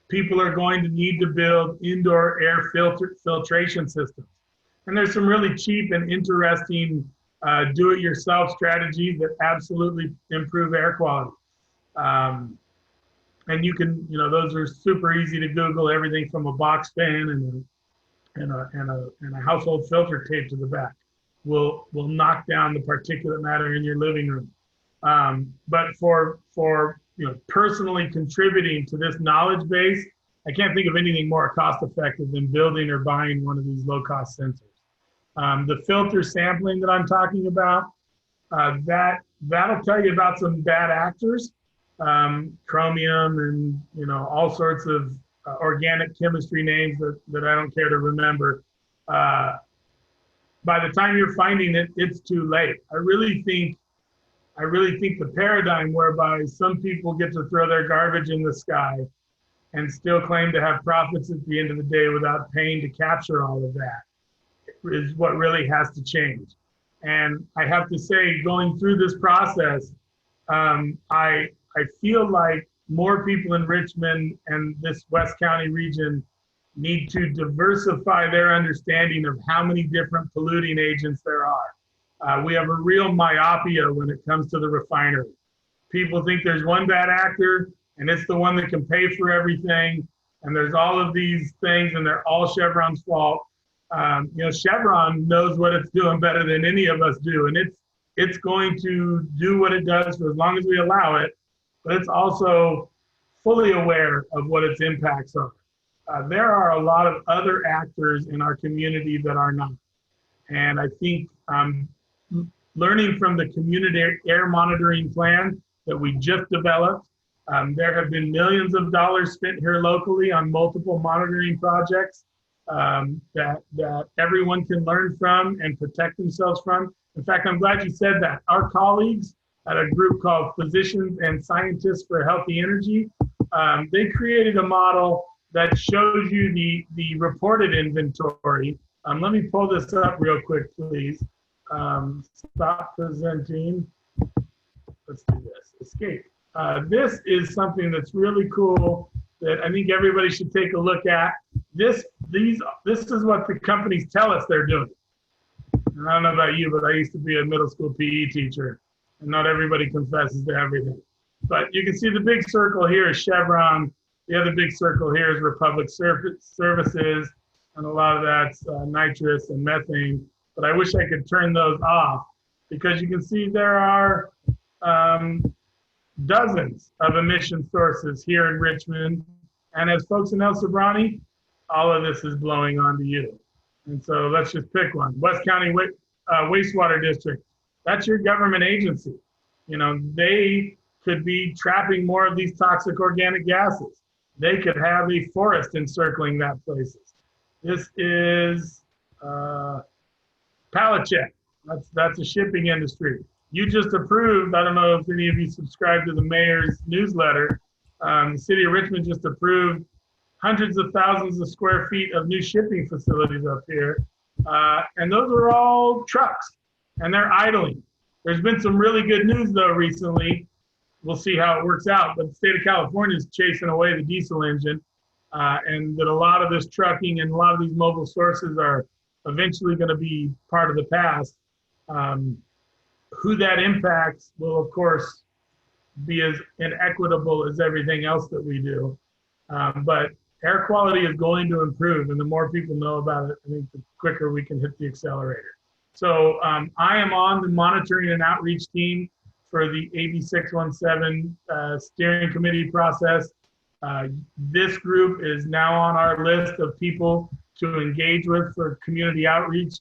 People are going to need to build indoor air filtration systems. And there's some really cheap and interesting do-it-yourself strategies that absolutely improve air quality. And you can, those are super easy to Google, everything from a box fan and a household filter taped to the back will knock down the particulate matter in your living room. But for personally contributing to this knowledge base, I can't think of anything more cost effective than building or buying one of these low cost sensors. The filter sampling that I'm talking about, that'll tell you about some bad actors. Chromium and all sorts of organic chemistry names that I don't care to remember. By the time you're finding it, it's too late. I really think the paradigm whereby some people get to throw their garbage in the sky and still claim to have profits at the end of the day without paying to capture all of that is what really has to change. And I have to say, going through this process, I feel like more people in Richmond and this West County region need to diversify their understanding of how many different polluting agents there are. We have a real myopia when it comes to the refinery. People think there's one bad actor and it's the one that can pay for everything. And there's all of these things and they're all Chevron's fault. Chevron knows what it's doing better than any of us do. And it's going to do what it does for as long as we allow it. But it's also fully aware of what its impacts are. There are a lot of other actors in our community that are not. And I think learning from the community air monitoring plan that we just developed, there have been millions of dollars spent here locally on multiple monitoring projects that everyone can learn from and protect themselves from. In fact, I'm glad you said that. Our colleagues at a group called Physicians and Scientists for Healthy Energy, they created a model that shows you the reported inventory. Let me pull this up real quick, please. Stop presenting. Let's do this, escape. This is something that's really cool that I think everybody should take a look at. This is what the companies tell us they're doing. And I don't know about you, but I used to be a middle school PE teacher, and not everybody confesses to everything. But you can see the big circle here is Chevron. The other big circle here is Republic Services, and a lot of that's nitrous and methane. But I wish I could turn those off because you can see there are dozens of emission sources here in Richmond. And as folks in El Sobrante, all of this is blowing onto you. And so let's just pick one. West County Wastewater District, that's your government agency. They could be trapping more of these toxic organic gases. They could have a forest encircling that places. This is pallet check. That's a shipping industry. You just approved, I don't know if any of you subscribe to the mayor's newsletter, the city of Richmond just approved hundreds of thousands of square feet of new shipping facilities up here. And those are all trucks and they're idling. There's been some really good news though recently. We'll see how it works out, but the state of California is chasing away the diesel engine, and that a lot of this trucking and a lot of these mobile sources are eventually going to be part of the past. Who that impacts will, of course, be as inequitable as everything else that we do. But air quality is going to improve, and the more people know about it, I think the quicker we can hit the accelerator. So I am on the monitoring and outreach team for the AB 617 steering committee process. This group is now on our list of people to engage with for community outreach.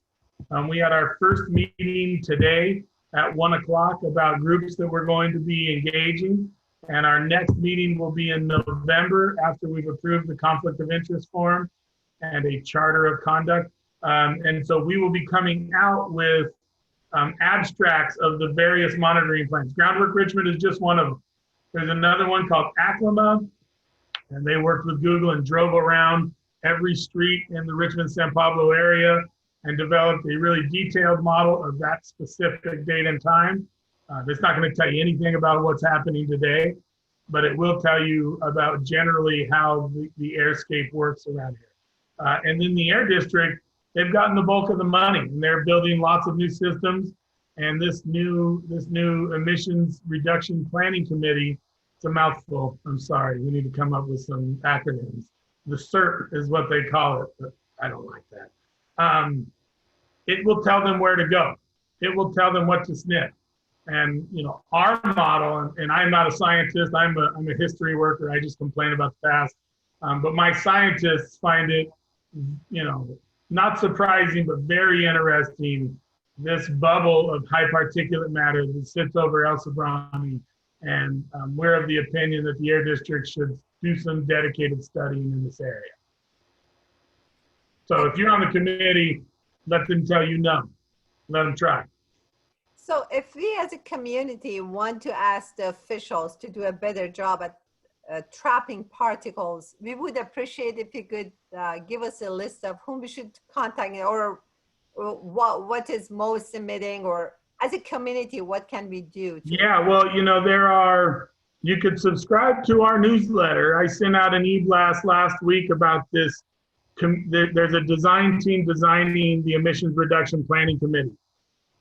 We had our first meeting today at 1 o'clock about groups that we're going to be engaging. And our next meeting will be in November after we've approved the conflict of interest form and a charter of conduct. And so we will be coming out with abstracts of the various monitoring plans. Groundwork Richmond is just one of them. There's another one called Aclima, and they worked with Google and drove around every street in the Richmond San Pablo area and developed a really detailed model of that specific date and time. It's not going to tell you anything about what's happening today, but it will tell you about generally how the airscape works around here. And then the Air District, they've gotten the bulk of the money, and they're building lots of new systems. And this new emissions reduction planning committee, it's a mouthful. I'm sorry, we need to come up with some acronyms. The CERP is what they call it, but I don't like that. It will tell them where to go. It will tell them what to sniff. And you know, our model, and I'm not a scientist, I'm a history worker, I just complain about the past. But my scientists find it, you know, not surprising, but very interesting, this bubble of high particulate matter that sits over El Sobrante. And we're of the opinion that the Air District should do some dedicated studying in this area. So if you're on the committee, let them tell you no. Let them try. So if we as a community want to ask the officials to do a better job at trapping particles, we would appreciate if you could give us a list of whom we should contact, or what is most emitting, or as a community, what can we do? Yeah, well, you know, you could subscribe to our newsletter. I sent out an e-blast last week about this. There's a design team designing the emissions reduction planning committee.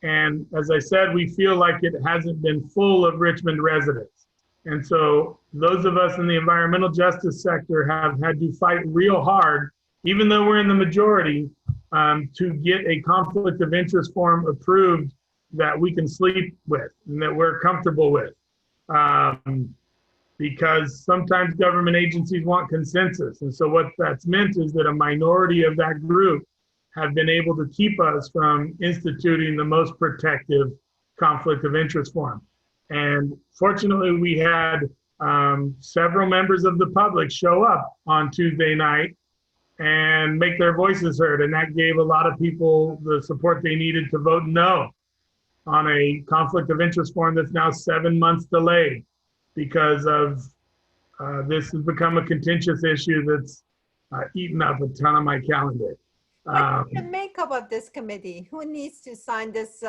And as I said, we feel like it hasn't been full of Richmond residents. And so those of us in the environmental justice sector have had to fight real hard, even though we're in the majority, to get a conflict of interest form approved that we can sleep with and that we're comfortable with. Because sometimes government agencies want consensus. And so what that's meant is that a minority of that group have been able to keep us from instituting the most protective conflict of interest form. And fortunately, we had several members of the public show up on Tuesday night and make their voices heard. And that gave a lot of people the support they needed to vote no on a conflict of interest form that's now 7 months delayed because of this has become a contentious issue that's eaten up a ton of my calendar. What's the makeup of this committee? Who needs to sign this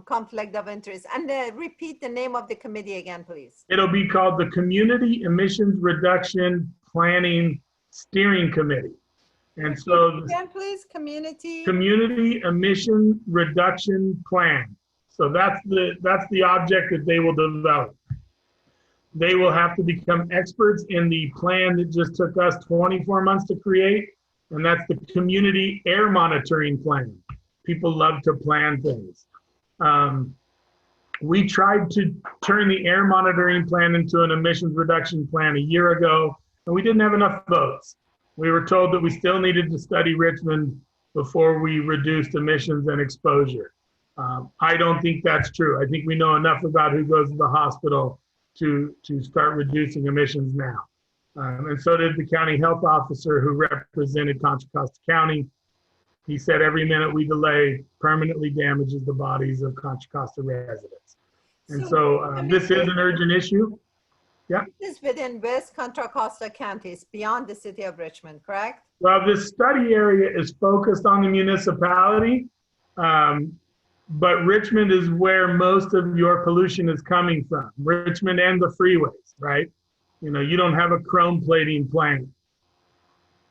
conflict of interest? And repeat the name of the committee again, please. It'll be called the Community Emissions Reduction Planning Steering Committee. And so again, please, Community Emission Reduction Plan. So that's the object that they will develop. They will have to become experts in the plan that just took us 24 months to create. And that's the Community Air Monitoring Plan. People love to plan things. We tried to turn the air monitoring plan into an emissions reduction plan a year ago, and we didn't have enough votes. We were told that we still needed to study Richmond before we reduced emissions and exposure. I don't think that's true. I think we know enough about who goes to the hospital to start reducing emissions now. And so did the county health officer who represented Contra Costa County. He said every minute we delay permanently damages the bodies of Contra Costa residents. And so this is an urgent issue. Yeah. This is within West Contra Costa counties, beyond the city of Richmond, correct? Well, this study area is focused on the municipality. but Richmond is where most of your pollution is coming from. Richmond and the freeways, right? You know, you don't have a chrome plating plant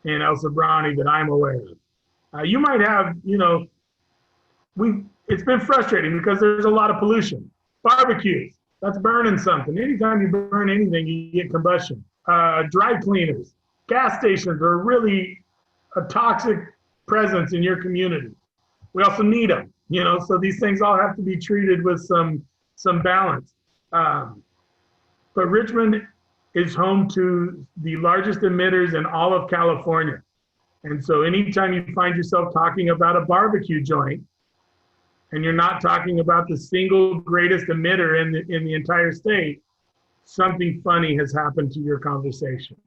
in El Sobrante that I'm aware of. You might have, you know, it's been frustrating because there's a lot of pollution. Barbecues, that's burning something. Anytime you burn anything, you get combustion. Dry cleaners, gas stations are really a toxic presence in your community. We also need them, you know, so these things all have to be treated with some balance. But Richmond is home to the largest emitters in all of California. And so anytime you find yourself talking about a barbecue joint, and you're not talking about the single greatest emitter in the entire state, something funny has happened to your conversation.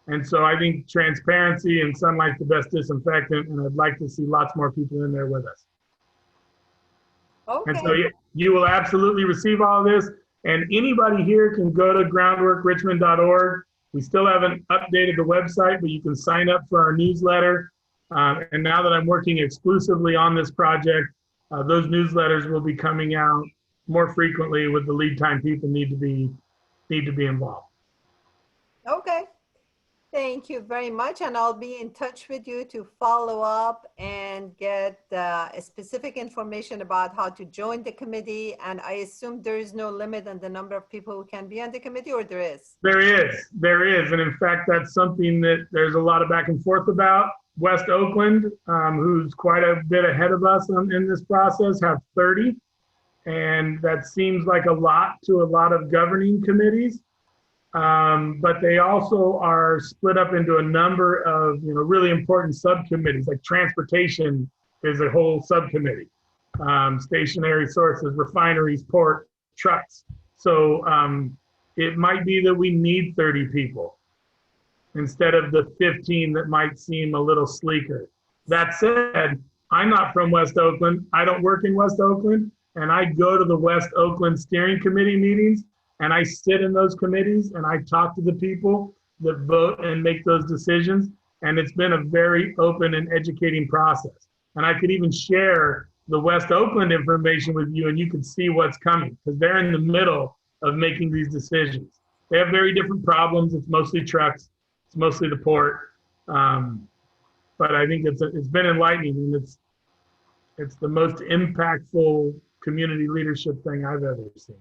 And so I think transparency and sunlight's the best disinfectant, and I'd like to see lots more people in there with us. Okay. And so you will absolutely receive all of this, and anybody here can go to groundworkrichmond.org. We still haven't updated the website, but you can sign up for our newsletter. And now that I'm working exclusively on this project, those newsletters will be coming out more frequently with the lead time people need to be involved. Okay. Thank you very much. And I'll be in touch with you to follow up and get specific information about how to join the committee. And I assume there is no limit on the number of people who can be on the committee, or there is? There is. And in fact, that's something that there's a lot of back and forth about. West Oakland, who's quite a bit ahead of us in this process, have 30. And that seems like a lot to a lot of governing committees. But they also are split up into a number of, you know, really important subcommittees, like transportation is a whole subcommittee, stationary sources, refineries, port, trucks. So it might be that we need 30 people instead of the 15 that might seem a little sleeker. That said, I'm not from West Oakland. I don't work in West Oakland, and I go to the West Oakland Steering Committee meetings, and I sit in those committees and I talk to the people that vote and make those decisions. And it's been a very open and educating process. And I could even share the West Oakland information with you, and you can see what's coming, because they're in the middle of making these decisions. They have very different problems. It's mostly trucks. It's mostly the port. But I think it's been enlightening, and it's the most impactful community leadership thing I've ever seen.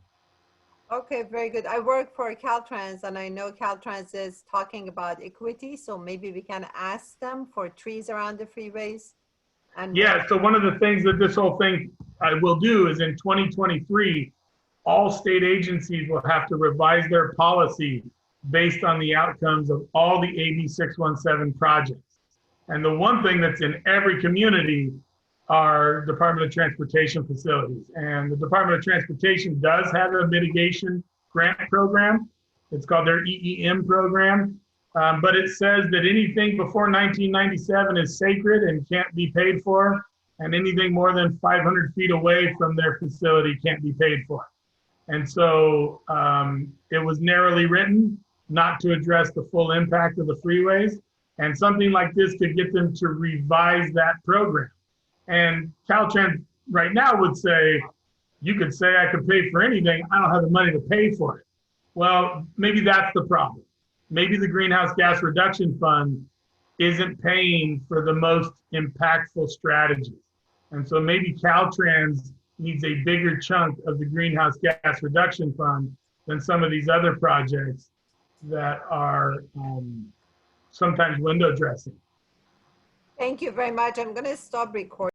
Okay, very good. I work for Caltrans, and I know Caltrans is talking about equity, so maybe we can ask them for trees around the freeways. And yeah, so one of the things that this whole thing will do is in 2023, all state agencies will have to revise their policy based on the outcomes of all the AB 617 projects. And the one thing that's in every community are Department of Transportation facilities. And the Department of Transportation does have a mitigation grant program. It's called their EEM program. But it says that anything before 1997 is sacred and can't be paid for, and anything more than 500 feet away from their facility can't be paid for. And so it was narrowly written not to address the full impact of the freeways. And something like this could get them to revise that program. And Caltrans right now would say, you could say I could pay for anything, I don't have the money to pay for it. Well, maybe that's the problem. Maybe the Greenhouse Gas Reduction Fund isn't paying for the most impactful strategies. And so maybe Caltrans needs a bigger chunk of the Greenhouse Gas Reduction Fund than some of these other projects that are sometimes window dressing. thank you very much. I'm going to stop recording.